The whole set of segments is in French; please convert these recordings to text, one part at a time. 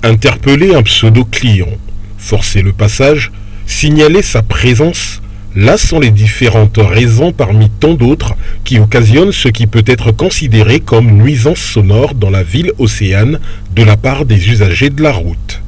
Interpeller un pseudo-client, forcer le passage, signaler sa présence, là sont les différentes raisons parmi tant d'autres qui occasionnent ce qui peut être considéré comme nuisance sonore dans la ville océane de la part des usagers de la route.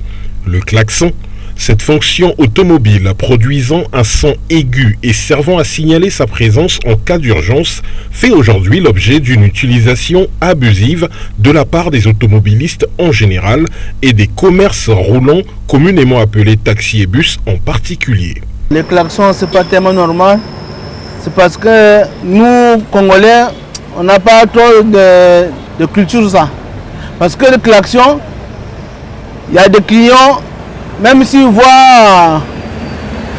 Le klaxon, cette fonction automobile produisant un son aigu et servant à signaler sa présence en cas d'urgence, fait aujourd'hui l'objet d'une utilisation abusive de la part des automobilistes en général et des commerces roulants communément appelés taxis et bus en particulier. Le klaxon, c'est pas tellement normal. C'est parce que nous, Congolais, on n'a pas trop de culture ça. Parce que le klaxon, il y a des clients, même s'ils voient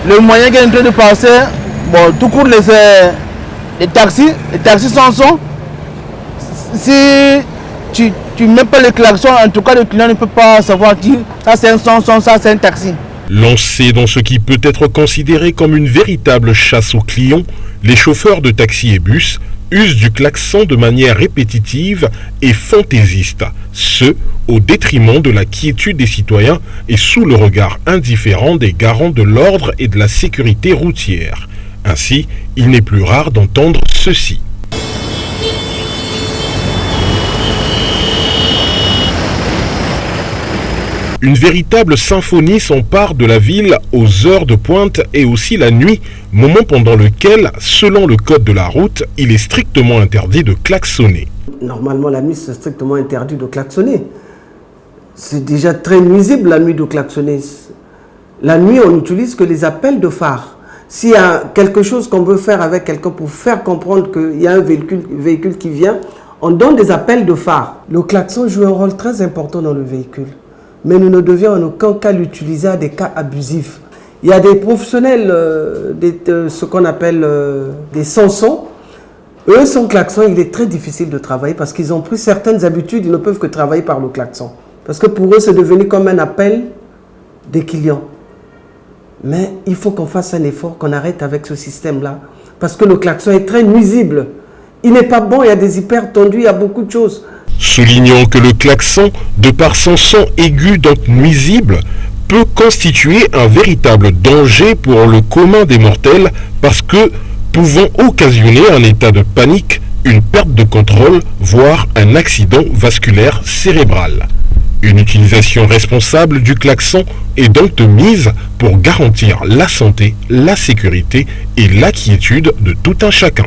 le moyen qui est en train de passer, bon, tout court les taxis sont son. Si tu ne mets pas le klaxon, en tout cas le client ne peut pas savoir dire ça c'est un son, ça c'est un taxi. Lancés dans ce qui peut être considéré comme une véritable chasse aux clients, les chauffeurs de taxis et bus usent du klaxon de manière répétitive et fantaisiste, ce au détriment de la quiétude des citoyens et sous le regard indifférent des garants de l'ordre et de la sécurité routière. Ainsi, il n'est plus rare d'entendre ceci. Une véritable symphonie s'empare de la ville aux heures de pointe et aussi la nuit, moment pendant lequel, selon le code de la route, il est strictement interdit de klaxonner. Normalement, la nuit, c'est strictement interdit de klaxonner. C'est déjà très nuisible la nuit de klaxonner. La nuit, on n'utilise que les appels de phare. S'il y a quelque chose qu'on veut faire avec quelqu'un pour faire comprendre qu'il y a un véhicule qui vient, on donne des appels de phare. Le klaxon joue un rôle très important dans le véhicule. Mais nous ne devions en aucun cas l'utiliser à des cas abusifs. Il y a des professionnels, ce qu'on appelle des sans-sons. Eux, sans klaxon, il est très difficile de travailler parce qu'ils ont pris certaines habitudes, ils ne peuvent que travailler par le klaxon. Parce que pour eux, c'est devenu comme un appel des clients. Mais il faut qu'on fasse un effort, qu'on arrête avec ce système-là. Parce que le klaxon est très nuisible. Il n'est pas bon, il y a des hypertendus, il y a beaucoup de choses. Soulignons que le klaxon, de par son son aigu donc nuisible, peut constituer un véritable danger pour le commun des mortels parce que pouvant occasionner un état de panique, une perte de contrôle, voire un accident vasculaire cérébral. Une utilisation responsable du klaxon est donc de mise pour garantir la santé, la sécurité et la quiétude de tout un chacun.